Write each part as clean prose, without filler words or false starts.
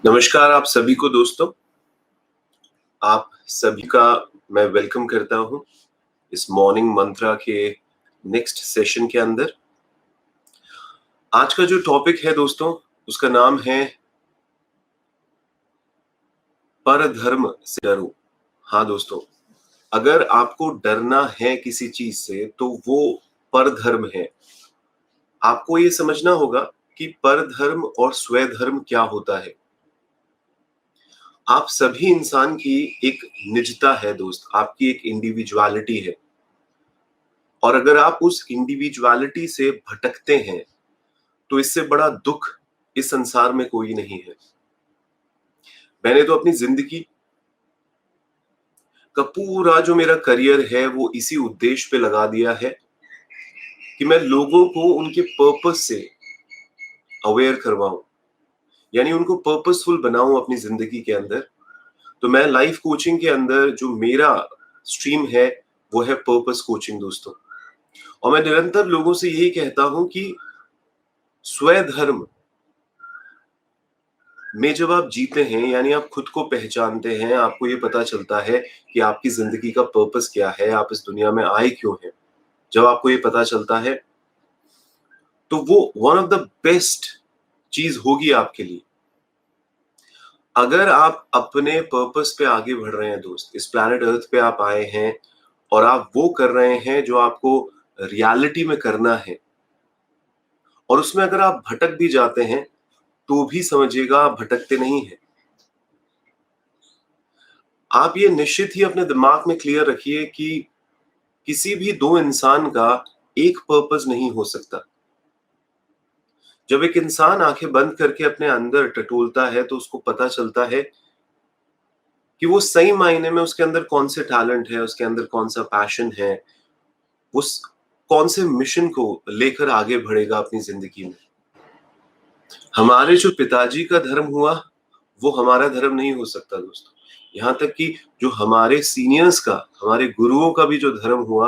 नमस्कार आप सभी को दोस्तों, आप सभी का मैं वेलकम करता हूँ इस मॉर्निंग मंत्रा के नेक्स्ट सेशन के अंदर। आज का जो टॉपिक है दोस्तों, उसका नाम है परधर्म से डरो। हाँ दोस्तों, अगर आपको डरना है किसी चीज से तो वो परधर्म है। आपको ये समझना होगा कि परधर्म और स्वधर्म क्या होता है। आप सभी इंसान की एक निजता है दोस्त, आपकी एक इंडिविजुअलिटी है, और अगर आप उस इंडिविजुअलिटी से भटकते हैं तो इससे बड़ा दुख इस संसार में कोई नहीं है। मैंने तो अपनी जिंदगी का पूरा जो मेरा करियर है वो इसी उद्देश्य पे लगा दिया है कि मैं लोगों को उनके पर्पस से अवेयर करवाऊं, यानी उनको पर्पसफुल बनाऊं अपनी जिंदगी के अंदर। तो मैं लाइफ कोचिंग के अंदर जो मेरा स्ट्रीम है वो है पर्पस कोचिंग दोस्तों। और मैं निरंतर लोगों से यही कहता हूं कि स्वधर्म में जब आप जीते हैं, यानी आप खुद को पहचानते हैं, आपको ये पता चलता है कि आपकी जिंदगी का पर्पस क्या है, आप इस दुनिया में आए क्यों हैं। जब आपको ये पता चलता है तो वो वन ऑफ द बेस्ट चीज होगी आपके लिए। अगर आप अपने पर्पस पे आगे बढ़ रहे हैं दोस्त, इस प्लैनेट अर्थ पे आप आए हैं और आप वो कर रहे हैं जो आपको रियलिटी में करना है, और उसमें अगर आप भटक भी जाते हैं तो भी समझिएगा आप भटकते नहीं हैं। आप ये निश्चित ही अपने दिमाग में क्लियर रखिए कि किसी भी दो इंसान का एक पर्पस नहीं हो सकता। जब एक इंसान आंखें बंद करके अपने अंदर टटोलता है तो उसको पता चलता है कि वो सही मायने में उसके अंदर कौन से टैलेंट है, उसके अंदर कौन सा पैशन है, उस कौन से मिशन को लेकर आगे बढ़ेगा अपनी जिंदगी में। हमारे जो पिताजी का धर्म हुआ वो हमारा धर्म नहीं हो सकता दोस्तों। यहाँ तक कि जो हमारे सीनियर्स का, हमारे गुरुओं का भी जो धर्म हुआ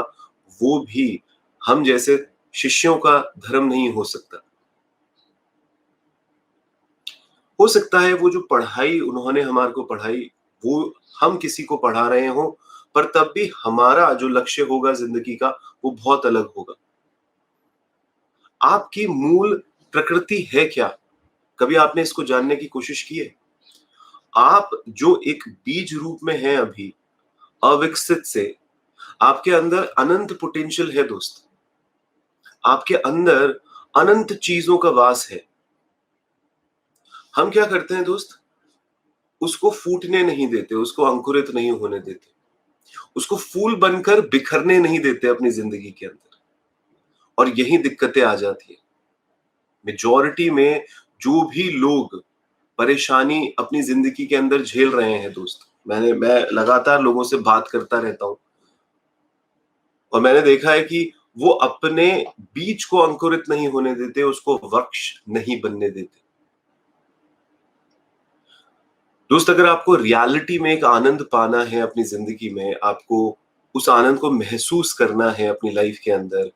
वो भी हम जैसे शिष्यों का धर्म नहीं हो सकता। हो सकता है वो जो पढ़ाई उन्होंने हमारे को पढ़ाई वो हम किसी को पढ़ा रहे हो, पर तब भी हमारा जो लक्ष्य होगा जिंदगी का वो बहुत अलग होगा। आपकी मूल प्रकृति है क्या? कभी आपने इसको जानने की कोशिश की है? आप जो एक बीज रूप में हैं अभी, अविकसित से, आपके अंदर अनंत पोटेंशियल है दोस्त। आपके अंदर अनंत चीजों का वास है। हम क्या करते हैं दोस्त? उसको फूटने नहीं देते, उसको अंकुरित नहीं होने देते, उसको फूल बनकर बिखरने नहीं देते अपनी जिंदगी के अंदर, और यही दिक्कतें आ जाती है। मेजॉरिटी में जो भी लोग परेशानी अपनी जिंदगी के अंदर झेल रहे हैं दोस्त, मैं लगातार लोगों से बात करता रहता हूं, और मैंने देखा है कि वो अपने बीज को अंकुरित नहीं होने देते, उसको वृक्ष नहीं बनने देते। दोस्त, अगर आपको रियलिटी में एक आनंद पाना है अपनी जिंदगी में, आपको उस आनंद को महसूस करना है अपनी लाइफ के अंदर,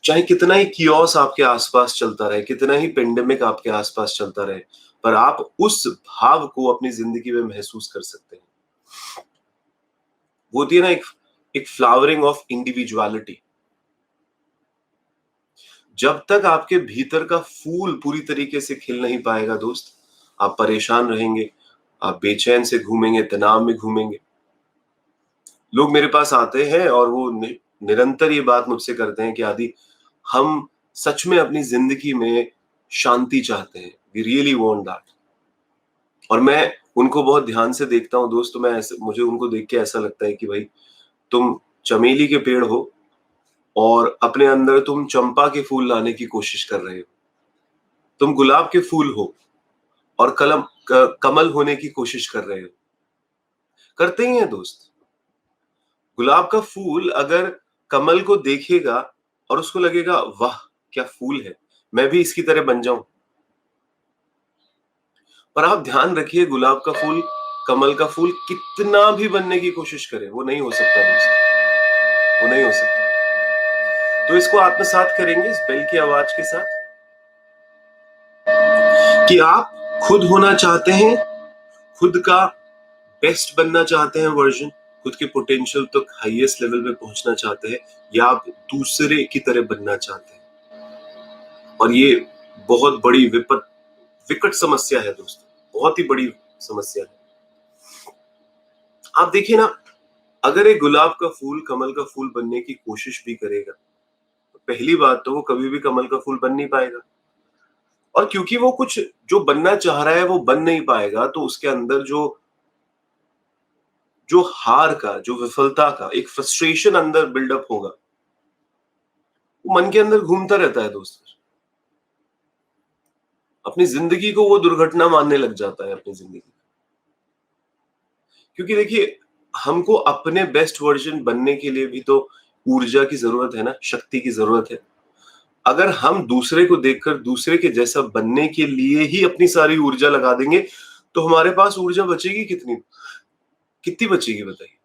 चाहे कितना ही कियोस आपके आसपास चलता रहे, कितना ही पेंडेमिक आपके आसपास चलता रहे, पर आप उस भाव को अपनी जिंदगी में महसूस कर सकते हैं। वो होती है ना एक फ्लावरिंग ऑफ इंडिविजुअलिटी। जब तक आपके भीतर का फूल पूरी तरीके से खिल नहीं पाएगा दोस्त, आप परेशान रहेंगे, आप बेचैन से घूमेंगे, तनाव में घूमेंगे। लोग मेरे पास आते हैं और वो निरंतर ये बात मुझसे करते हैं कि आदि, हम सच में अपनी जिंदगी में शांति चाहते हैं, वी रियली वांट दैट। और मैं उनको बहुत ध्यान से देखता हूँ दोस्त, मुझे उनको देख के ऐसा लगता है कि भाई, तुम चमेली के पेड़ हो और अपने अंदर तुम चंपा के फूल लाने की कोशिश कर रहे हो। तुम गुलाब के फूल हो और कमल होने की कोशिश कर रहे हो। करते ही हैं दोस्त। गुलाब का फूल अगर कमल को देखेगा और उसको लगेगा वाह क्या फूल है, मैं भी इसकी तरह बन जाऊं। पर आप ध्यान रखिए, गुलाब का फूल कमल का फूल कितना भी बनने की कोशिश करे, वो नहीं हो सकता दोस्त, वो नहीं हो सकता। तो इसको आत्मसात करेंगे इस बेल की आवाज के साथ कि आप खुद होना चाहते हैं, खुद का बेस्ट बनना चाहते हैं वर्जन, खुद के पोटेंशियल तक हाईएस्ट लेवल पे पहुंचना चाहते हैं, या आप दूसरे की तरह बनना चाहते हैं। और ये बहुत बड़ी विकट समस्या है दोस्तों, बहुत ही बड़ी समस्या है। आप देखिए ना, अगर एक गुलाब का फूल कमल का फूल बनने की कोशिश भी करेगा, तो पहली बात तो वो कभी भी कमल का फूल बन नहीं पाएगा। और क्योंकि वो कुछ जो बनना चाह रहा है वो बन नहीं पाएगा, तो उसके अंदर जो जो हार का, जो विफलता का एक फ्रस्ट्रेशन अंदर बिल्डअप होगा, वो मन के अंदर घूमता रहता है दोस्त। अपनी जिंदगी को वो दुर्घटना मानने लग जाता है अपनी जिंदगी। क्योंकि देखिए, हमको अपने बेस्ट वर्जन बनने के लिए भी तो ऊर्जा की जरूरत है ना, शक्ति की जरूरत है। अगर हम दूसरे को देखकर दूसरे के जैसा बनने के लिए ही अपनी सारी ऊर्जा लगा देंगे, तो हमारे पास ऊर्जा बचेगी कितनी, कितनी बचेगी बताइए।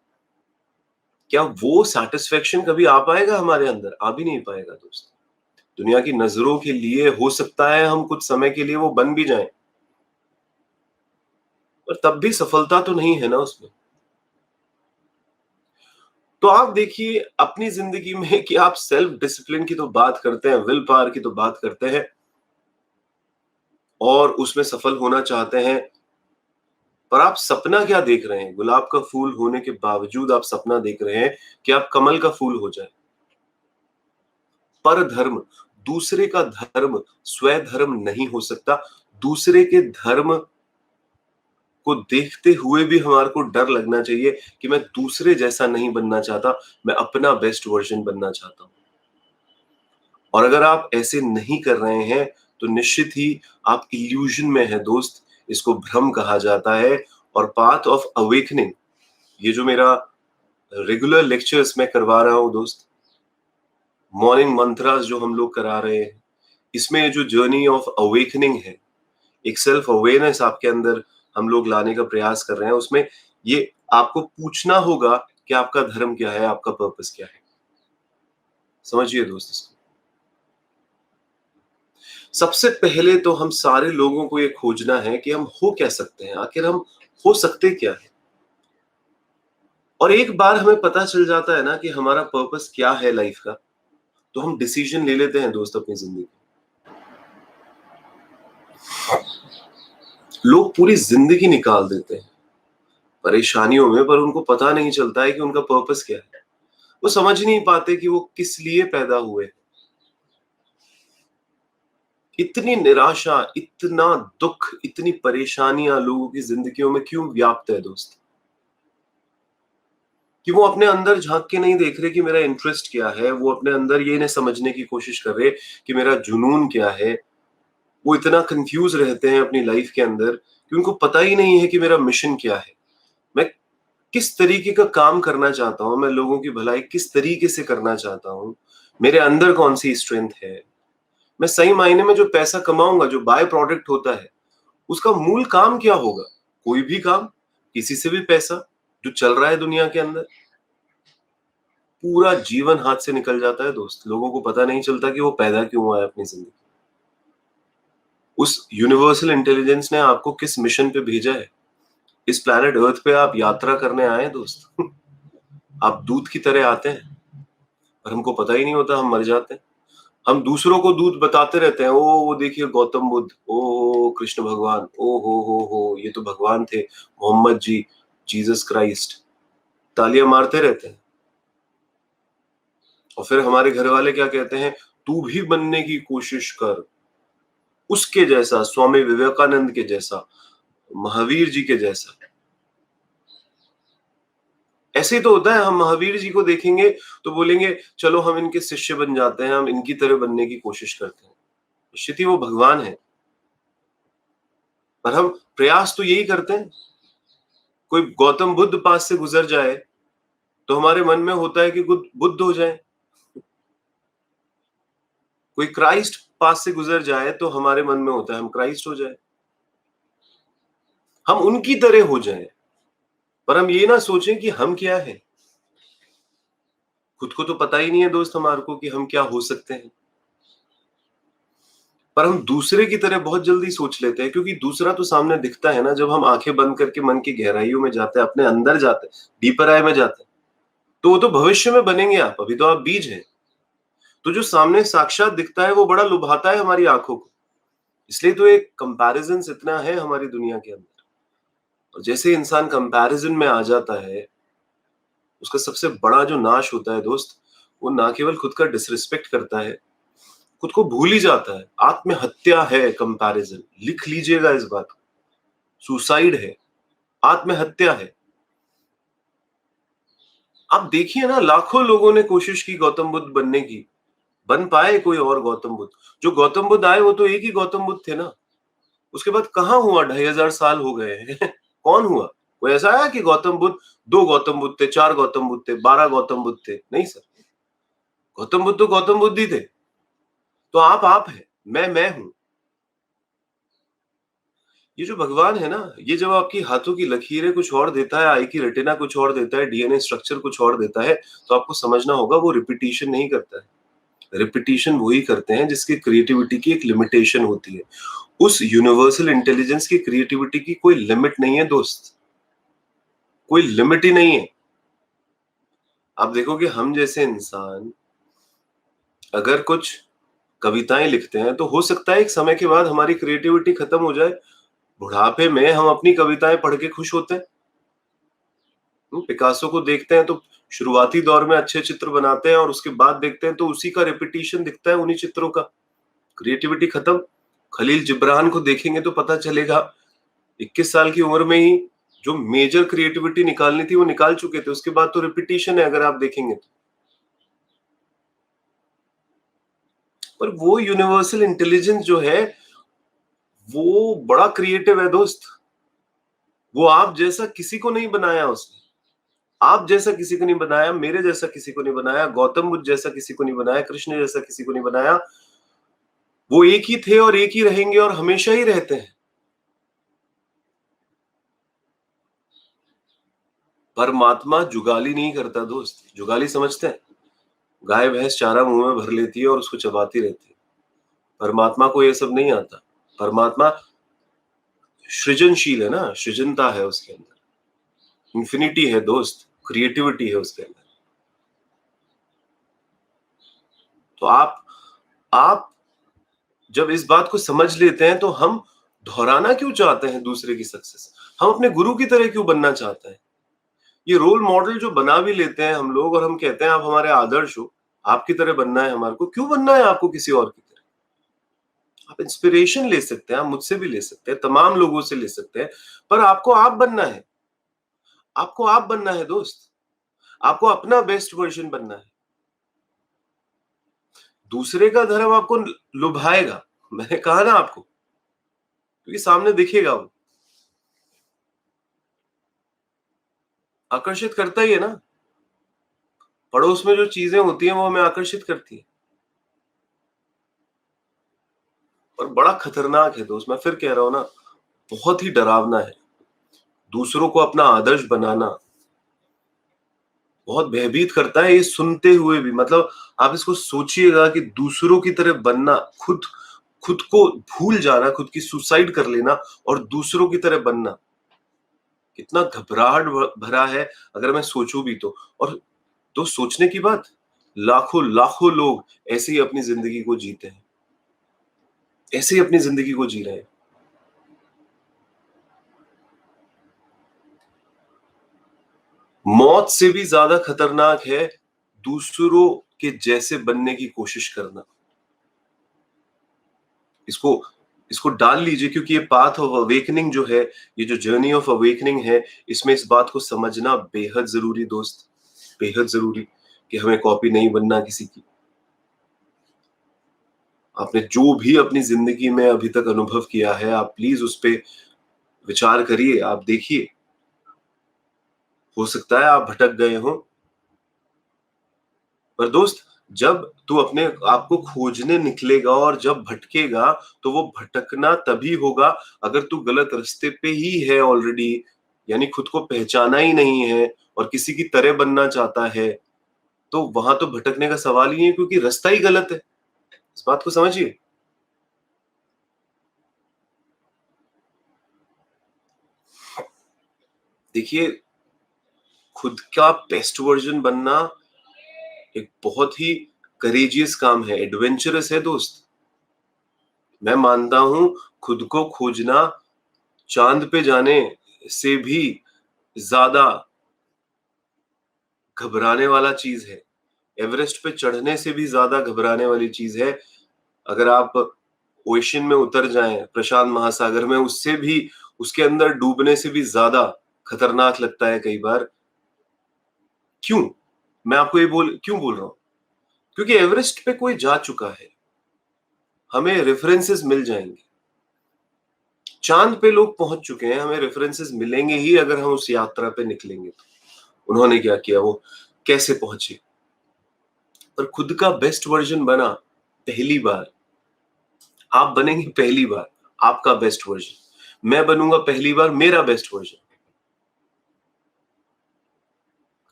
क्या वो सैटिस्फैक्शन कभी आ पाएगा हमारे अंदर? आ भी नहीं पाएगा दोस्त। दुनिया की नजरों के लिए हो सकता है हम कुछ समय के लिए वो बन भी जाएं, पर तब भी सफलता तो नहीं है ना उसमें। तो आप देखिए अपनी जिंदगी में कि आप सेल्फ डिसिप्लिन की तो बात करते हैं, विल पावर की तो बात करते हैं और उसमें सफल होना चाहते हैं, पर आप सपना क्या देख रहे हैं? गुलाब का फूल होने के बावजूद आप सपना देख रहे हैं कि आप कमल का फूल हो जाए। पर धर्म, दूसरे का धर्म स्वधर्म नहीं हो सकता। दूसरे के धर्म को देखते हुए भी हमारे को डर लगना चाहिए कि मैं दूसरे जैसा नहीं बनना चाहता, मैं अपना बेस्ट वर्जन बनना चाहता हूं। और अगर आप ऐसे नहीं कर रहे हैं, तो निश्चित ही आप इल्यूजन में है दोस्त। इसको भ्रम कहा जाता है। और पाथ ऑफ अवेकनिंग, ये जो मेरा रेगुलर लेक्चर्स मैं करवा रहा हूं दोस्त, मॉर्निंग मंत्रास जो हम लोग करा रहे हैं, इसमें जो जर्नी ऑफ अवेकनिंग है, एक सेल्फ अवेयरनेस आपके अंदर हम लोग लाने का प्रयास कर रहे हैं। उसमें ये आपको पूछना होगा कि आपका धर्म क्या है, आपका पर्पस क्या है। समझिए दोस्त इसको। सबसे पहले तो हम सारे लोगों को ये खोजना है कि हम हो क्या सकते हैं, आखिर हम हो सकते क्या है। और एक बार हमें पता चल जाता है ना कि हमारा पर्पस क्या है लाइफ का, तो हम डिसीजन ले लेते हैं दोस्त अपनी जिंदगी। लोग पूरी जिंदगी निकाल देते हैं परेशानियों में, पर उनको पता नहीं चलता है कि उनका पर्पस क्या है। वो समझ नहीं पाते कि वो किस लिए पैदा हुए। इतनी निराशा, इतना दुख, इतनी परेशानियां लोगों की जिंदगियों में क्यों व्याप्त है दोस्त? कि वो अपने अंदर झांक के नहीं देख रहे कि मेरा इंटरेस्ट क्या है, वो अपने अंदर ये नहीं समझने की कोशिश कर रहे कि मेरा जुनून क्या है। वो इतना कंफ्यूज रहते हैं अपनी लाइफ के अंदर कि उनको पता ही नहीं है कि मेरा मिशन क्या है, मैं किस तरीके का काम करना चाहता हूँ, मैं लोगों की भलाई किस तरीके से करना चाहता हूँ, मेरे अंदर कौन सी स्ट्रेंथ है, मैं सही मायने में जो पैसा कमाऊंगा, जो बाय प्रोडक्ट होता है, उसका मूल काम क्या होगा? कोई भी काम, किसी से भी पैसा जो चल रहा है दुनिया के अंदर, पूरा जीवन हाथ से निकल जाता है दोस्त। लोगों को पता नहीं चलता कि वो पैदा क्यों हुआ है अपनी जिंदगी। उस यूनिवर्सल इंटेलिजेंस ने आपको किस मिशन पे भेजा है? इस प्लैनेट अर्थ पे आप यात्रा करने आए हैं दोस्त। आप दूत की तरह आते हैं, पर हमको पता ही नहीं होता, हम मर जाते हैं। हम दूसरों को दूत बताते रहते हैं, ओ वो देखिए गौतम बुद्ध, ओ कृष्ण भगवान, ओ हो ये तो भगवान थे, मोहम्मद जी, जीसस क्राइस्ट, तालियां मारते रहते हैं। और फिर हमारे घर वाले क्या कहते हैं? तू भी बनने की कोशिश कर, उसके जैसा, स्वामी विवेकानंद के जैसा, महावीर जी के जैसा। ऐसे ही तो होता है, हम महावीर जी को देखेंगे तो बोलेंगे चलो हम इनके शिष्य बन जाते हैं, हम इनकी तरह बनने की कोशिश करते हैं। निश्चित ही वो भगवान है, पर हम प्रयास तो यही करते हैं। कोई गौतम बुद्ध पास से गुजर जाए तो हमारे मन में होता है कि बुद्ध हो जाए। कोई क्राइस्ट पास से गुजर जाए तो हमारे मन में होता है हम क्राइस्ट हो जाए, हम उनकी तरह हो जाए। पर हम ये ना सोचें कि हम क्या है। खुद को तो पता ही नहीं है दोस्त हमारे को कि हम क्या हो सकते हैं, पर हम दूसरे की तरह बहुत जल्दी सोच लेते हैं, क्योंकि दूसरा तो सामने दिखता है ना। जब हम आंखें बंद करके मन की गहराइयों में जाते हैं, अपने अंदर जाते हैं, डीपर आई में जाते हैं, तो वो तो भविष्य में बनेंगे आप, अभी तो आप बीज हैं। तो जो सामने साक्षात दिखता है वो बड़ा लुभाता है हमारी आंखों को। इसलिए तो एक कंपैरिजन इतना है हमारी दुनिया के अंदर। और जैसे इंसान कंपैरिजन में आ जाता है, उसका सबसे बड़ा जो नाश होता है दोस्त, वो ना केवल खुद का डिसरिस्पेक्ट करता है, खुद को भूल ही जाता है। आत्महत्या है कंपैरिजन, लिख लीजिएगा इस बात को। सुसाइड है, आत्महत्या है। आप देखिए ना, लाखों लोगों ने कोशिश की गौतम बुद्ध बनने की, बन पाए कोई और गौतम बुद्ध? जो गौतम बुद्ध आए वो तो एक ही गौतम बुद्ध थे ना। उसके बाद कहाँ हुआ, 2500 साल हो गए हैं। कौन हुआ? कोई ऐसा आया कि गौतम बुद्ध, 2 गौतम बुद्ध थे, 4 गौतम बुद्ध थे, 12 गौतम बुद्ध थे? नहीं सर। गौतम बुद्ध तो गौतम बुद्ध ही थे। तो आप है, मैं हूं। ये जो भगवान है ना, ये जब आपकी हाथों की लकीरें कुछ और देता है, आई की रेटिना कुछ और देता है, डीएनए स्ट्रक्चर कुछ और देता है, तो आपको समझना होगा वो रिपीटिशन नहीं करता है। रिपीटिशन वही करते हैं जिसकी क्रिएटिविटी की एक लिमिटेशन होती है। उस यूनिवर्सल इंटेलिजेंस की क्रिएटिविटी की कोई लिमिट नहीं है दोस्त, कोई लिमिट ही नहीं है। आप देखोगे हम जैसे इंसान अगर कुछ कविताएं लिखते हैं, तो हो सकता है एक समय के बाद हमारी क्रिएटिविटी खत्म हो जाए। बुढ़ापे में हम अपनी कविताएं पढ़ के खुश होते हैं। पिकासो को देखते हैं तो शुरुआती दौर में अच्छे चित्र बनाते हैं, और उसके बाद देखते हैं तो उसी का रिपीटिशन दिखता है, उन्हीं चित्रों का। क्रिएटिविटी खत्म। खलील जिब्रान को देखेंगे तो पता चलेगा 21 साल की उम्र में ही जो मेजर क्रिएटिविटी निकालनी थी वो निकाल चुके थे। उसके बाद तो रिपीटिशन है अगर आप देखेंगे तो। पर वो यूनिवर्सल इंटेलिजेंस जो है वो बड़ा क्रिएटिव है दोस्त। वो आप जैसा किसी को नहीं बनाया उसने। आप जैसा किसी को नहीं बनाया, मेरे जैसा किसी को नहीं बनाया, गौतम बुद्ध जैसा किसी को नहीं बनाया, कृष्ण जैसा किसी को नहीं बनाया। वो एक ही थे और एक ही रहेंगे और हमेशा ही रहते हैं। परमात्मा जुगाली नहीं करता दोस्त। जुगाली समझते हैं? गाय भैंस चारा मुंह में भर लेती है और उसको चबाती रहती है। परमात्मा को ये सब नहीं आता। परमात्मा सृजनशील है ना, सृजनता है उसके अंदर, इंफिनिटी है दोस्त, क्रिएटिविटी है उसके अंदर। तो आप जब इस बात को समझ लेते हैं, तो हम दोहराना क्यों चाहते हैं दूसरे की सक्सेस? हम अपने गुरु की तरह क्यों बनना चाहते हैं? ये रोल मॉडल जो बना भी लेते हैं हम लोग, और हम कहते हैं आप हमारे आदर्श हो, आपकी तरह बनना है हमारे को। क्यों बनना है आपको किसी और की तरह? आप इंस्पिरेशन ले सकते हैं, आप मुझसे भी ले सकते हैं, तमाम लोगों से ले सकते हैं, पर आपको आप बनना है। आपको आप बनना है दोस्त। आपको अपना बेस्ट वर्जन बनना है। दूसरे का धर्म आपको लुभाएगा, मैंने कहा ना आपको, क्योंकि सामने दिखेगा वो, आकर्षित करता ही है ना। पड़ोस में जो चीजें होती हैं वो हमें आकर्षित करती है। और बड़ा खतरनाक है दोस्त, मैं फिर कह रहा हूं ना, बहुत ही डरावना है। दूसरों को अपना आदर्श बनाना बहुत भयभीत करता है, ये सुनते हुए भी। मतलब आप इसको सोचिएगा कि दूसरों की तरह बनना, खुद खुद को भूल जाना, खुद की सुसाइड कर लेना और दूसरों की तरह बनना, कितना घबराहट भरा है अगर मैं सोचूं भी तो। और तो सोचने की बात, लाखों लाखों लोग ऐसे ही अपनी जिंदगी को जीते हैं, ऐसे ही अपनी जिंदगी को जी रहे हैं। मौत से भी ज्यादा खतरनाक है दूसरों के जैसे बनने की कोशिश करना। इसको इसको डाल लीजिए, क्योंकि ये पाथ ऑफ अवेकनिंग जो है, ये जो जर्नी ऑफ अवेकनिंग है, इसमें इस बात को समझना बेहद जरूरी दोस्त, बेहद जरूरी, कि हमें कॉपी नहीं बनना किसी की। आपने जो भी अपनी जिंदगी में अभी तक अनुभव किया है, आप प्लीज उस पे विचार करिए। आप देखिए, हो सकता है आप भटक गए हो, पर दोस्त, जब तू अपने आप को खोजने निकलेगा और जब भटकेगा, तो वो भटकना तभी होगा अगर तू गलत रास्ते पे ही है ऑलरेडी, यानी खुद को पहचाना ही नहीं है और किसी की तरह बनना चाहता है, तो वहां तो भटकने का सवाल ही नहीं है, क्योंकि रास्ता ही गलत है। इस बात को समझिए। देखिए, खुद का बेस्ट वर्जन बनना एक बहुत ही करेजियस काम है, एडवेंचरस है दोस्त। मैं मानता हूं खुद को खोजना चांद पे जाने से भी ज्यादा घबराने वाला चीज है, एवरेस्ट पे चढ़ने से भी ज्यादा घबराने वाली चीज है। अगर आप ओशन में उतर जाएं, प्रशांत महासागर में, उससे भी, उसके अंदर डूबने से भी ज्यादा खतरनाक लगता है कई बार। क्यों? मैं आपको ये क्यों बोल रहा हूं? क्योंकि एवरेस्ट पे कोई जा चुका है, हमें रेफरेंसेस मिल जाएंगे। चांद पे लोग पहुंच चुके हैं, हमें रेफरेंसेस मिलेंगे ही अगर हम उस यात्रा पे निकलेंगे तो। उन्होंने क्या किया, वो कैसे पहुंचे। पर खुद का बेस्ट वर्जन बना पहली बार, आप बनेंगे पहली बार आपका बेस्ट वर्जन, मैं बनूंगा पहली बार मेरा बेस्ट वर्जन।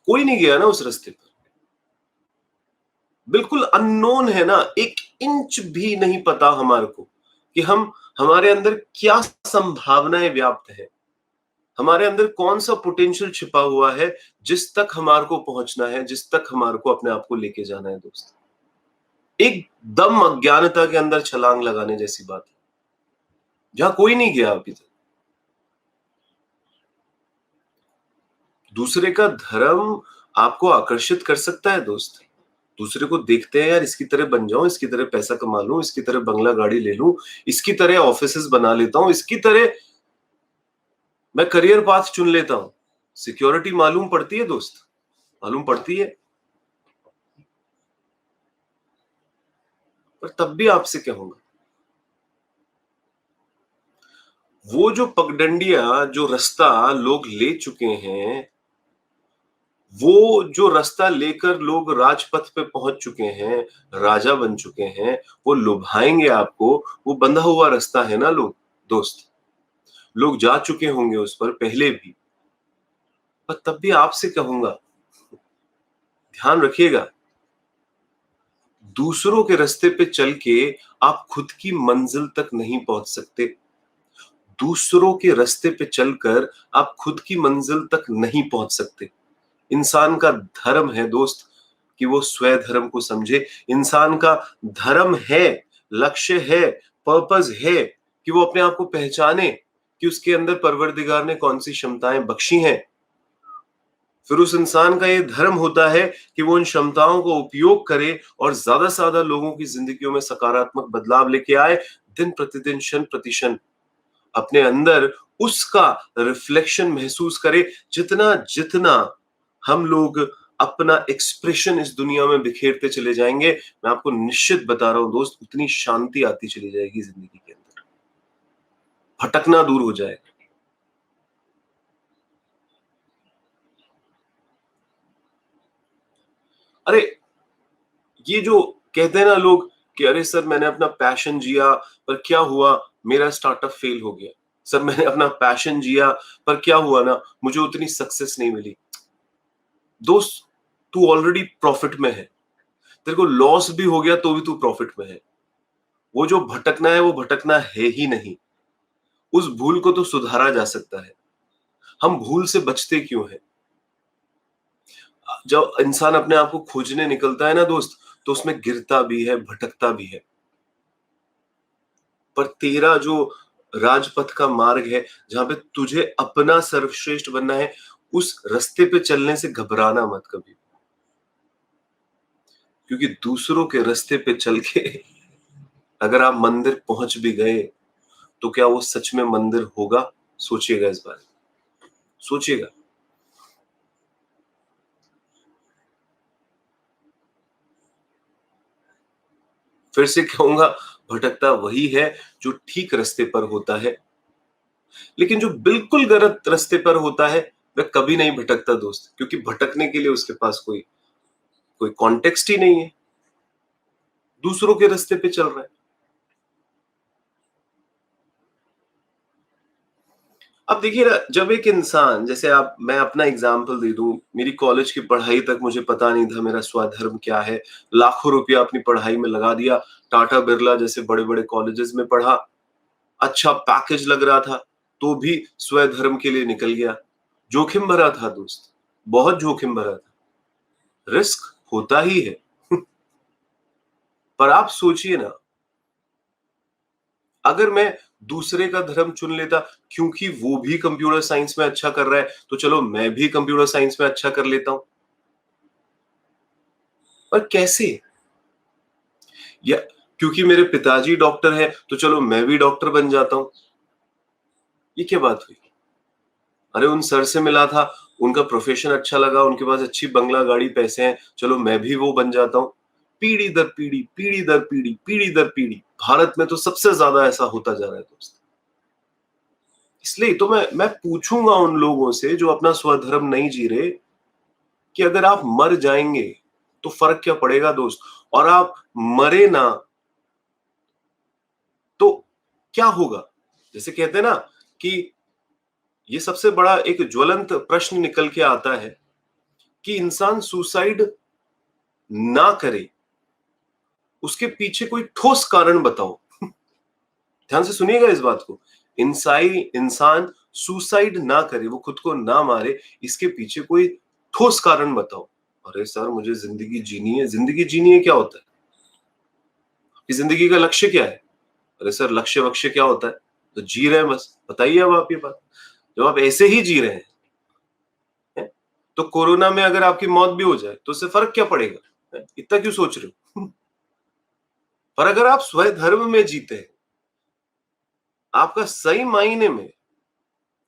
कोई नहीं गया ना उस रास्ते पर, बिल्कुल अननोन है ना, 1 इंच भी नहीं पता हमारे को कि हमारे अंदर क्या संभावनाएं व्याप्त है, हमारे अंदर कौन सा पोटेंशियल छिपा हुआ है, जिस तक हमारे को पहुंचना है, जिस तक हमारे को अपने आप को लेके जाना है दोस्त। एकदम अज्ञानता के अंदर छलांग लगाने जैसी बात है, जहां कोई नहीं गया अभी तक। दूसरे का धर्म आपको आकर्षित कर सकता है दोस्त। दूसरे को देखते हैं, यार इसकी तरह बन जाऊं, इसकी तरह पैसा कमा लूं, इसकी तरह बंगला गाड़ी ले लूं, इसकी तरह ऑफिसेस बना लेता हूं, इसकी तरह मैं करियर पाथ चुन लेता हूं। सिक्योरिटी मालूम पड़ती है दोस्त, मालूम पड़ती है। पर तब भी आपसे कहूंगा, वो जो पगडंडिया, जो रास्ता लोग ले चुके हैं, वो जो रास्ता लेकर लोग राजपथ पे पहुंच चुके हैं, राजा बन चुके हैं, वो लुभाएंगे आपको। वो बंधा हुआ रास्ता है ना लोग, दोस्त, लोग जा चुके होंगे उस पर पहले भी। पर तब भी आपसे कहूंगा, ध्यान रखिएगा, दूसरों के रास्ते पे चल के आप खुद की मंजिल तक नहीं पहुंच सकते। दूसरों के रास्ते पे चलकर आप खुद की मंजिल तक नहीं पहुंच सकते। इंसान का धर्म है दोस्त कि वो स्वय धर्म को समझे। इंसान का धर्म है, लक्ष्य है, पर्पस है कि वो अपने आप को पहचाने कि उसके अंदर परवरदिगार ने कौन सी क्षमताएं बख्शी हैं। फिर उस इंसान का ये धर्म होता है कि वो इन क्षमताओं को उपयोग करे और ज्यादा से ज्यादा लोगों की जिंदगियों में सकारात्मक बदलाव लेके आए, दिन प्रतिदिन, क्षण प्रतिक्षण अपने अंदर उसका रिफ्लेक्शन महसूस करे। जितना जितना हम लोग अपना एक्सप्रेशन इस दुनिया में बिखेरते चले जाएंगे, मैं आपको निश्चित बता रहा हूं दोस्त, उतनी शांति आती चली जाएगी जिंदगी के अंदर, भटकना दूर हो जाएगा। अरे, ये जो कहते हैं ना लोग कि अरे सर मैंने अपना पैशन जिया पर क्या हुआ, मेरा स्टार्टअप फेल हो गया। सर मैंने अपना पैशन जिया पर क्या हुआ ना, मुझे उतनी सक्सेस नहीं मिली। दोस्त, तू ऑलरेडी प्रॉफिट में है, तेरे को लॉस भी हो गया तो भी तू प्रॉफिट में है। वो जो भटकना है वो भटकना है ही नहीं। उस भूल को तो सुधारा जा सकता है। हम भूल से बचते क्यों हैं? जब इंसान अपने आप को खोजने निकलता है ना दोस्त, तो उसमें गिरता भी है, भटकता भी है। पर तेरा जो राजपथ का मार्ग है, जहां पे तुझे अपना सर्वश्रेष्ठ बनना है, उस रास्ते पे चलने से घबराना मत कभी। क्योंकि दूसरों के रास्ते पे चल के अगर आप मंदिर पहुंच भी गए, तो क्या वो सच में मंदिर होगा? सोचिएगा इस बारे में, सोचिएगा। फिर से कहूंगा, भटकता वही है जो ठीक रास्ते पर होता है, लेकिन जो बिल्कुल गलत रास्ते पर होता है वह कभी नहीं भटकता दोस्त, क्योंकि भटकने के लिए उसके पास कोई कोई कॉन्टेक्स्ट ही नहीं है, दूसरों के रास्ते पे चल रहा है। अब देखिए ना, जब एक इंसान, जैसे आप, मैं अपना एग्जांपल दे दूं, मेरी कॉलेज की पढ़ाई तक मुझे पता नहीं था मेरा स्वधर्म क्या है। लाखों रुपया अपनी पढ़ाई में लगा दिया, टाटा बिरला जैसे बड़े बड़े कॉलेजेस में पढ़ा, अच्छा पैकेज लग रहा था, तो भी स्वधर्म के लिए निकल गया। जोखिम भरा था दोस्त, बहुत जोखिम भरा था, रिस्क होता ही है। पर आप सोचिए ना, अगर मैं दूसरे का धर्म चुन लेता, क्योंकि वो भी कंप्यूटर साइंस में अच्छा कर रहा है, तो चलो मैं भी कंप्यूटर साइंस में अच्छा कर लेता हूं। पर कैसे? या क्योंकि मेरे पिताजी डॉक्टर हैं, तो चलो मैं भी डॉक्टर बन जाता हूं। ये क्या बात हुई? अरे उन सर से मिला था, उनका प्रोफेशन अच्छा लगा, उनके पास अच्छी बंगला गाड़ी पैसे हैं, चलो मैं भी वो बन जाता हूं। पीढ़ी दर पीढ़ी, पीढ़ी दर पीढ़ी, पीढ़ी दर पीढ़ी, भारत में तो सबसे ज्यादा ऐसा होता जा रहा है दोस्त। इसलिए तो मैं पूछूंगा उन लोगों से जो अपना स्वधर्म नहीं जी रहे, कि अगर आप मर जाएंगे तो फर्क क्या पड़ेगा दोस्त? और आप मरे ना तो क्या होगा? जैसे कहते हैं ना कि ये सबसे बड़ा एक ज्वलंत प्रश्न निकल के आता है कि इंसान सुसाइड ना करे, उसके पीछे कोई ठोस कारण बताओ। ध्यान से सुनिएगा इस बात को। इंसान सुसाइड ना करे, वो खुद को ना मारे, इसके पीछे कोई ठोस कारण बताओ। अरे सर, मुझे जिंदगी जीनी है। जिंदगी जीनी है क्या होता है? कि जिंदगी का लक्ष्य क्या है? अरे सर, लक्ष्य वक्ष्य क्या होता है? तो जी रहे हैं बस। बताइए अब आप ये बात। जब आप ऐसे ही जी रहे हैं, तो कोरोना में अगर आपकी मौत भी हो जाए तो उससे फर्क क्या पड़ेगा? इतना क्यों सोच रहे हो? पर अगर आप स्वधर्म में जीते हैं, आपका सही मायने में,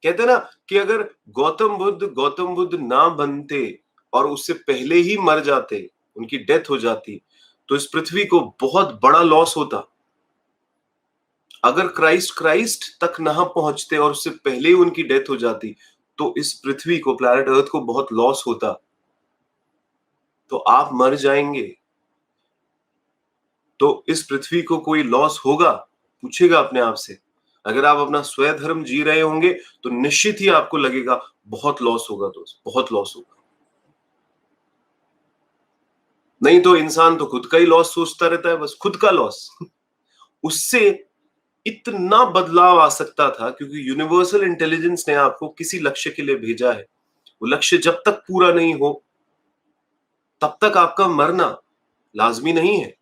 कहते हैं ना कि अगर गौतम बुद्ध ना बनते और उससे पहले ही मर जाते, उनकी डेथ हो जाती, तो इस पृथ्वी को बहुत बड़ा लॉस होता। अगर क्राइस्ट तक ना पहुंचते और उससे पहले ही उनकी डेथ हो जाती, तो इस पृथ्वी को, प्लैनेट अर्थ को बहुत लॉस होता। तो आप मर जाएंगे तो इस पृथ्वी को कोई लॉस होगा? पूछेगा अपने आप से। अगर आप अपना स्वधर्म जी रहे होंगे तो निश्चित ही आपको लगेगा बहुत लॉस होगा दोस्त, बहुत लॉस होगा। नहीं तो इंसान तो खुद का ही लॉस सोचता रहता है, बस खुद का लॉस। उससे इतना बदलाव आ सकता था क्योंकि यूनिवर्सल इंटेलिजेंस ने आपको किसी लक्ष्य के लिए भेजा है। वो लक्ष्य जब तक पूरा नहीं हो तब तक आपका मरना लाजमी नहीं है।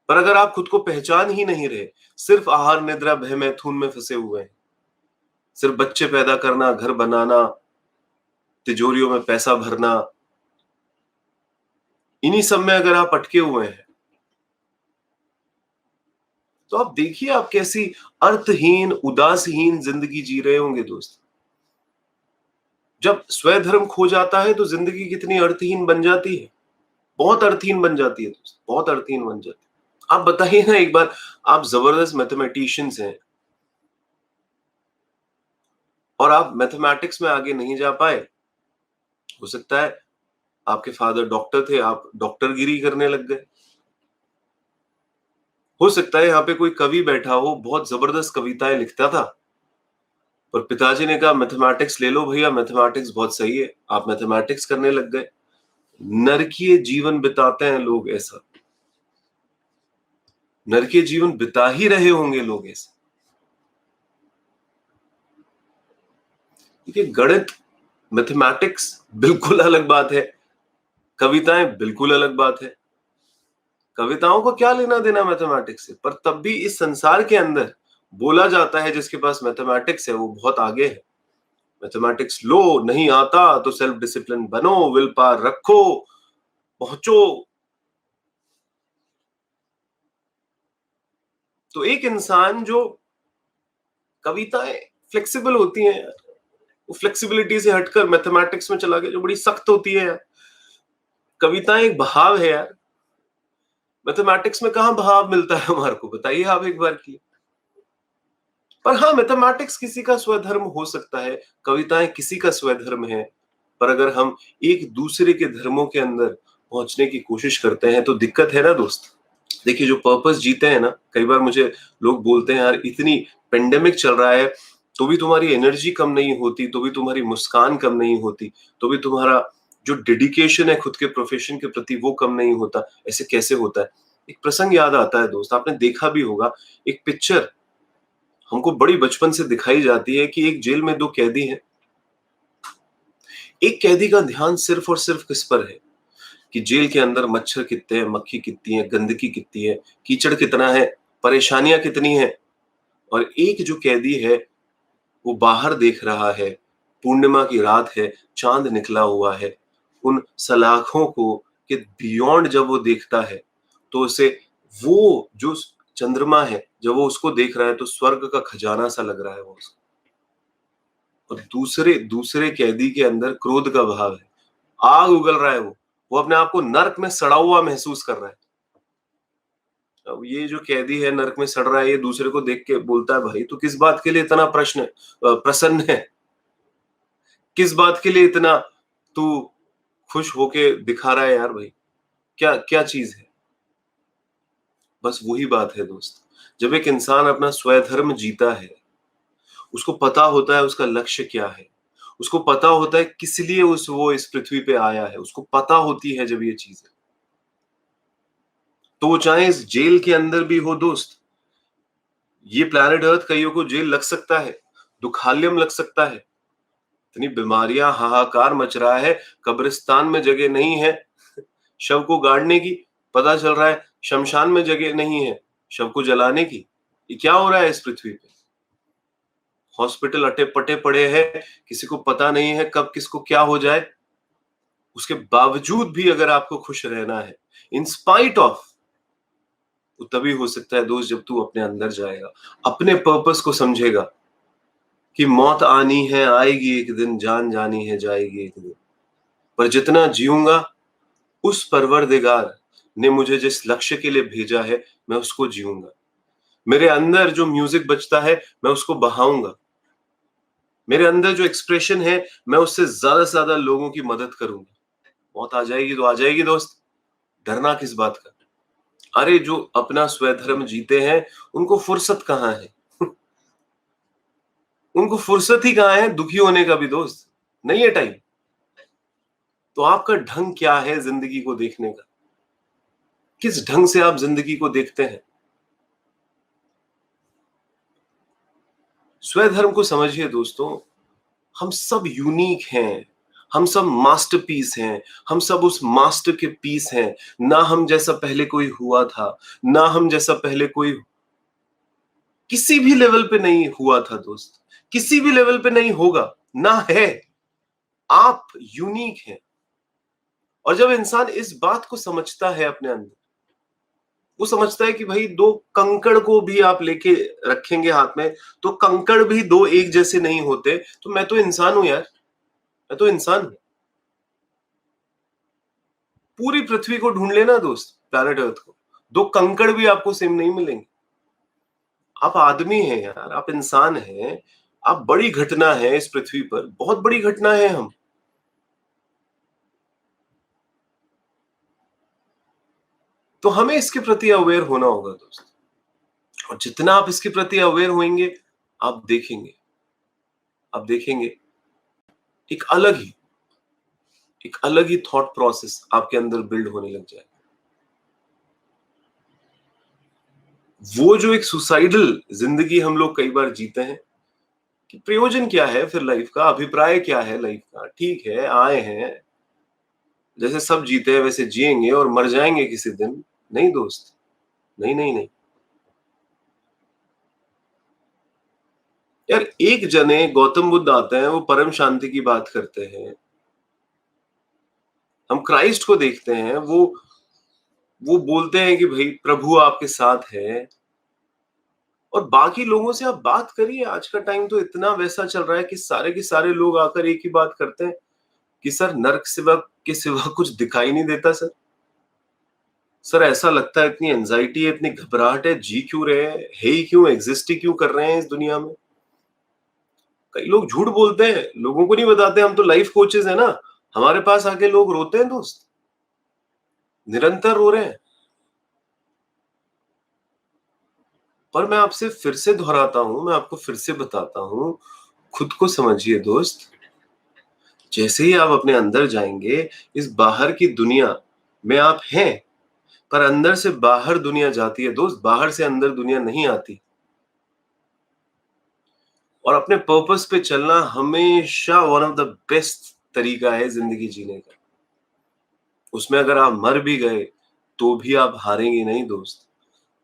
पर अगर आप खुद को पहचान ही नहीं रहे, सिर्फ आहार निद्रा भय मैथुन में फंसे हुए हैं, सिर्फ बच्चे पैदा करना, घर बनाना, तिजोरियों में पैसा भरना, इन्हीं सब में अगर आप अटके हुए हैं, तो आप देखिए आप कैसी अर्थहीन, उदासहीन जिंदगी जी रहे होंगे दोस्त। जब स्वधर्म खो जाता है तो जिंदगी कितनी अर्थहीन बन जाती है। बहुत अर्थहीन बन जाती है दोस्त, बहुत अर्थहीन बन जाती है। आप बताइए ना एक बार, आप जबरदस्त मैथमेटिशियंस हैं और आप मैथमेटिक्स में आगे नहीं जा पाए। हो सकता है आपके फादर डॉक्टर थे, आप डॉक्टरगिरी करने लग गए। हो सकता है यहाँ पे कोई कवि बैठा हो, बहुत जबरदस्त कविताएं लिखता था, पर पिताजी ने कहा मैथमेटिक्स ले लो भैया, मैथमेटिक्स बहुत सही है, आप मैथमेटिक्स करने लग गए। नरकीय जीवन बिताते हैं लोग ऐसा, नरकीय जीवन बिता ही रहे होंगे लोग ऐसा। देखिए, गणित, मैथमेटिक्स बिल्कुल अलग बात है, कविताएं बिल्कुल अलग बात है। कविताओं को क्या लेना देना मैथमेटिक्स से? पर तब भी इस संसार के अंदर बोला जाता है जिसके पास मैथमेटिक्स है वो बहुत आगे है। मैथमेटिक्स लो, नहीं आता तो सेल्फ डिसिप्लिन बनो, विल पावर रखो, पहुंचो। तो एक इंसान जो, कविताएं फ्लेक्सिबल होती हैं यार, वो फ्लेक्सिबिलिटी से हटकर मैथमेटिक्स में चला गया जो बड़ी सख्त होती है यार। कविताएं एक बहाव है यार, मैथमेटिक्स में कहाँ बहाव मिलता है हमारे को? बताइए आप एक बार की। पर हाँ, मैथमेटिक्स किसी का स्वधर्म हो सकता है, कविताएं किसी का स्वधर्म है। पर अगर हम एक दूसरे के धर्मों के अंदर पहुंचने की कोशिश करते हैं तो दिक्कत है ना दोस्त। देखिए, जो पर्पस जीते हैं ना, कई बार मुझे लोग बोलते हैं यार, इतनी पेंडेमिक चल रहा है, तो भी तुम्हारी एनर्जी कम नहीं होती, तो भी तुम्हारी मुस्कान कम नहीं होती, तो भी तुम्हारा जो डेडिकेशन है खुद के प्रोफेशन के प्रति वो कम नहीं होता। ऐसे कैसे होता है? एक प्रसंग याद आता है दोस्त, आपने देखा भी होगा, एक पिक्चर हमको बड़ी बचपन से दिखाई जाती है कि एक जेल में 2 कैदी हैं। एक कैदी का ध्यान सिर्फ और सिर्फ किस पर है कि जेल के अंदर मच्छर कितने हैं, मक्खी कितनी है, गंदगी कितनी है, कीचड़ कितना है, परेशानियां कितनी हैं। और एक जो कैदी है वो बाहर देख रहा है, पूर्णिमा की रात है, चांद निकला हुआ है, उन सलाखों को के बियॉन्ड जब वो देखता है तो उसे वो जो चंद्रमा है, जब वो उसको देख रहा है तो स्वर्ग का खजाना सा लग रहा है वो उसको। और दूसरे दूसरे कैदी के अंदर क्रोध का भाव है, आग उगल रहा है, वो अपने आप को नर्क में सड़ा हुआ महसूस कर रहा है। अब ये जो कैदी है नर्क में सड़ रहा है, ये दूसरे को देख के बोलता है, भाई तू किस बात के लिए इतना प्रसन्न है, किस बात के लिए इतना तू खुश होके दिखा रहा है यार भाई, क्या क्या चीज है? बस वही बात है दोस्त, जब एक इंसान अपना स्वधर्म जीता है, उसको पता होता है उसका लक्ष्य क्या है, उसको पता होता है किस लिए वो इस पृथ्वी पे आया है, उसको पता होती है जब ये चीजें, तो वो चाहे इस जेल के अंदर भी हो दोस्त, ये प्लैनेट अर्थ कईयों को जेल लग सकता है, दुखालयम लग सकता है, इतनी बीमारियां, हाहाकार मच रहा है, कब्रिस्तान में जगह नहीं है शव को गाड़ने की, पता चल रहा है शमशान में जगह नहीं है शव को जलाने की। ये क्या हो रहा है इस पृथ्वी पे? हॉस्पिटल अटे पटे पड़े हैं, किसी को पता नहीं है कब किसको क्या हो जाए। उसके बावजूद भी अगर आपको खुश रहना है, इन स्पाइट ऑफ, वो तभी हो सकता है दोस्त जब तू अपने अंदर जाएगा, अपने पर्पस को समझेगा कि मौत आनी है, आएगी एक दिन, जान जानी है, जाएगी एक दिन, पर जितना जीऊंगा उस परवरदिगार ने मुझे जिस लक्ष्य के लिए भेजा है मैं उसको जीऊंगा। मेरे अंदर जो म्यूजिक बजता है मैं उसको बहाऊंगा, मेरे अंदर जो एक्सप्रेशन है मैं उससे ज्यादा से ज्यादा लोगों की मदद करूंगा। मौत आ जाएगी तो आ जाएगी दोस्त, डरना किस बात का? अरे जो अपना स्वधर्म जीते हैं उनको फुर्सत कहाँ है उनको फुर्सत ही कहाँ है दुखी होने का भी दोस्त, नहीं है टाइम। तो आपका ढंग क्या है जिंदगी को देखने का? किस ढंग से आप जिंदगी को देखते हैं? स्वधर्म को समझिए दोस्तों, हम सब यूनिक हैं, हम सब मास्टरपीस हैं, हम सब उस मास्टर के पीस हैं। ना हम जैसा पहले कोई हुआ था, ना हम जैसा पहले कोई किसी भी लेवल पे नहीं हुआ था दोस्त, किसी भी लेवल पे नहीं होगा, ना है। आप यूनिक हैं। और जब इंसान इस बात को समझता है अपने अंदर, वो समझता है कि भाई 2 कंकड़ को भी आप लेके रखेंगे हाथ में, तो कंकड़ भी 2 एक जैसे नहीं होते, तो मैं तो इंसान हूं यार, मैं तो इंसान हूं। पूरी पृथ्वी को ढूंढ लेना दोस्त, प्लैनेट अर्थ को, 2 कंकड़ भी आपको सेम नहीं मिलेंगे। आप आदमी हैं यार, आप इंसान हैं, आप बड़ी घटना है इस पृथ्वी पर, बहुत बड़ी घटना है हम। तो हमें इसके प्रति अवेयर होना होगा दोस्त, और जितना आप इसके प्रति अवेयर होंगे, आप देखेंगे, आप देखेंगे एक अलग ही एक अलग ही थॉट प्रोसेस आपके अंदर बिल्ड होने लग जाए। वो जो एक सुसाइडल जिंदगी हम लोग कई बार जीते हैं कि प्रयोजन क्या है फिर लाइफ का, अभिप्राय क्या है लाइफ का, ठीक है आए हैं, जैसे सब जीते हैं वैसे जिएंगे और मर जाएंगे किसी दिन। नहीं दोस्त, नहीं नहीं नहीं यार। एक जने गौतम बुद्ध आते हैं, वो परम शांति की बात करते हैं, हम क्राइस्ट को देखते हैं, वो बोलते हैं कि भाई प्रभु आपके साथ है, और बाकी लोगों से आप बात करिए। आज का टाइम तो इतना वैसा चल रहा है कि सारे के सारे लोग आकर एक ही बात करते हैं कि सर नर्क सिवा के सिवा कुछ दिखाई नहीं देता सर। सर ऐसा लगता है इतनी एंजाइटी है, इतनी घबराहट है, जी क्यों रहे हैं, है ही क्यों, एग्जिस्ट ही क्यों कर रहे हैं इस दुनिया में। कई लोग झूठ बोलते हैं, लोगों को नहीं बताते, हम तो लाइफ कोचेस है ना, हमारे पास आके लोग रोते हैं दोस्त, निरंतर रो रहे हैं। और मैं आपसे फिर से दोहराता हूँ, मैं आपको फिर से बताता हूँ, खुद को समझिए दोस्त। जैसे ही आप अपने अंदर जाएँगे, इस बाहर की दुनिया में आप हैं, पर अंदर से बाहर दुनिया जाती है दोस्त, बाहर से अंदर दुनिया नहीं आती। और अपने पर्पस पे चलना हमेशा वन ऑफ द बेस्ट तरीका है ज़िंदगी जीने का। उसमें अगर आप मर भी गए, तो भी आप हारेंगे नहीं दोस्त।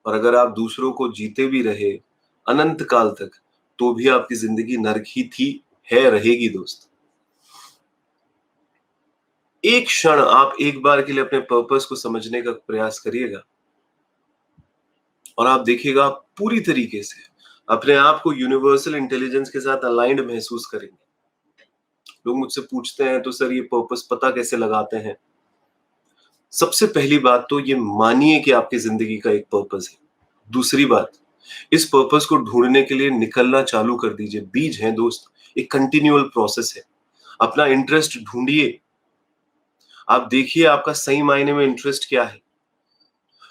और अगर आप दूसरों को जीते भी रहे, अनंत काल तक, तो भी आपकी ज़िंदगी नर्क ही थी, है, रहेगी दोस्त। एक क्षण आप एक बार के लिए अपने पर्पस को समझने का प्रयास करिएगा और आप देखिएगा आप पूरी तरीके से अपने आप को यूनिवर्सल इंटेलिजेंस के साथ अलाइंड महसूस करेंगे। लोग मुझसे पूछते हैं तो सर ये पर्पस पता कैसे लगाते हैं? सबसे पहली बात तो ये मानिए कि आपकी ज़िंदगी का एक पर्पस है। दूसरी बात, इस पर्पस को ढूँढने के लिए निकलना चालू कर दीजिए। बीज हैं दोस्त, एक कंटिन्यूअल प्रोसेस है। अपना इंटरेस्ट ढूँढिए। आप देखिए आपका सही मायने में इंटरेस्ट क्या है?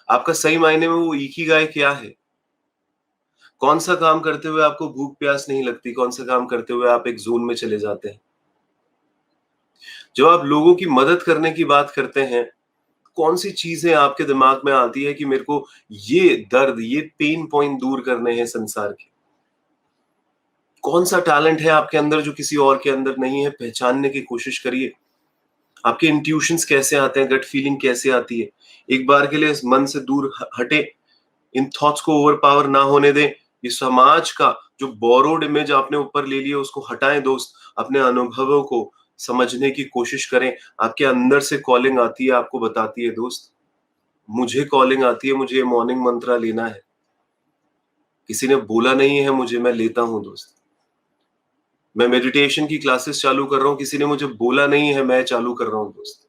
आपका सही मायने में वो इकिगाई क्या है? कौन-सा काम करते हुए आपको भूख-प्यास नहीं लगती? कौन-सा काम करते हुए आप एक ज़ोन में चले जाते हैं? जब आप लोगों की मदद करने की बात करते हैं, कौन-सी चीज़ें आपके दिमाग में आती है कि मेरे को ये दर्द, ये पेन पॉइंट दूर करने हैं संसार के? कौन-सा टैलेंट है आपके अंदर जो किसी और के अंदर नहीं है? पहचानने की कोशिश करिए। आपके इंट्यूशंस कैसे आते हैं? गट फीलिंग कैसे आती है? एक बार के लिए इस मन से दूर हटें। इन थॉट्स को ओवरपावर ना होने दें। ये समाज का जो बोरोड इमेज आपने ऊपर ले लिया उसको हटाएं दोस्त। अपने अनुभवों को समझने की कोशिश करें। आपके अंदर से कॉलिंग आती है, आपको बताती है दोस्त। मुझे कॉलिंग आती है, मुझे ये मॉर्निंग मंत्रा लेना है। किसी ने बोला नहीं है मुझे, मैं लेता हूँ दोस्त। मैं मेडिटेशन की क्लासेस चालू कर रहा हूँ, किसी ने मुझे बोला नहीं है, मैं चालू कर रहा हूँ दोस्त।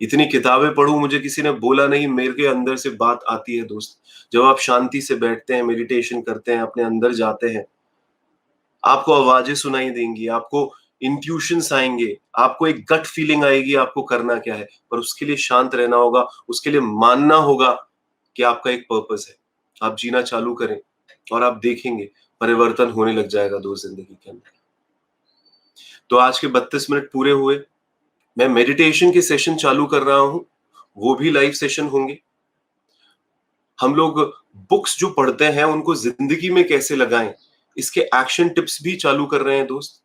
इतनी किताबें पढूँ, मुझे किसी ने बोला नहीं, मेरे अंदर से बात आती है दोस्त। जब आप शांति से बैठते हैं, मेडिटेशन करते हैं, अपने अंदर जाते हैं, आपको आवाज़ें सुनाई देंगी, आपको इंट्यूशंस आएँगे, आपको एक गट फीलिंग आएगी आपको करना क्या है। पर उसके लिए शांत रहना होगा, उसके लिए मानना होगा कि आपका एक पर्पस है। आप जीना चालू करें और आप देखेंगे परिवर्तन होने लग जाएगा दोस्त ज़िंदगी के अंदर। तो आज के 32 मिनट पूरे हुए। मैं मेडिटेशन के सेशन चालू कर रहा हूँ, वो भी लाइव सेशन होंगे। हम लोग बुक्स जो पढ़ते हैं उनको ज़िंदगी में कैसे लगाएँ, इसके एक्शन टिप्स भी चालू कर रहे हैं दोस्त।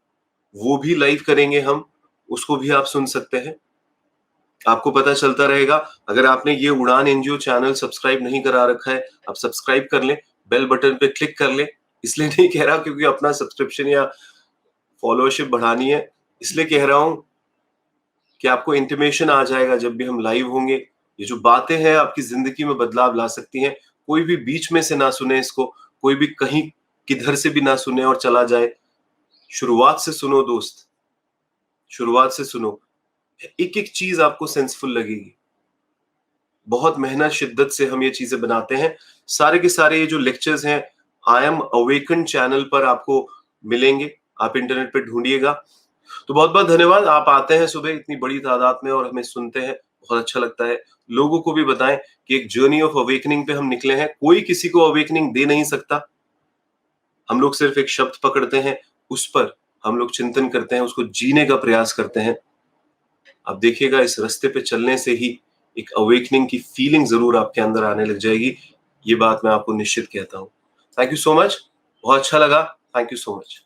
वो भी लाइव करेंगे हम, उसको भी आप सुन सकते हैं। आपको पता चलता रहेगा, अगर आपने ये उड़ान एनजीओ चैनल सब्सक्राइब नहीं करा रखा है, आप सब्सक्राइब कर लें, बेल बटन पे क्लिक कर लें। इसलिए नहीं कह रहा क्योंकि अपना सब्सक्रिप्शन या फॉलोअरशिप बढ़ानी है, इसलिए कह रहा हूँ कि आपको इंटिमेशन आ जाएगा जब भी हम लाइव होंगे। ये जो बातें हैं आपकी ज़िंदगी में बदलाव ला सकती हैं। कोई भी बीच में से ना सुने इसको, कोई भी कहीं किधर से भी ना सुने और चला जाए। शुरुआत से सुनो दोस्त, शुरुआत से सुनो। एक-एक चीज़ आपको सेंसफुल लगेगी। बहुत मेहनत शिद्दत से हम ये चीज़ें बनाते हैं। सारे के सारे ये जो लेक्चर्स हैं, आई एम अवेकन चैनल पर आपको मिलेंगे। आप इंटरनेट पे ढूँढिएगा। तो बहुत-बहुत धन्यवाद। आप आते हैं सुबह इतनी बड़ी तादाद में और हमें सुनते हैं, बहुत अच्छा लगता है। लोगों को भी बताएँ कि एक जर्नी ऑफ अवेकनिंग पे हम निकले हैं। कोई किसी को अवेकनिंग दे नहीं सकता। हम लोग सिर्फ एक शब्द पकड़ते हैं, उस पर हम लोग चिंतन करते हैं, उसको जीने का प्रयास करते हैं। आप देखिएगा इस रास्ते पे चलने से ही एक अवेकनिंग की फीलिंग ज़रूर आपके अंदर आने लग जाएगी। ये बात मैं आपको निश्चित कहता हूँ। Thank you so much. बहुत अच्छा लगा। Thank you so much.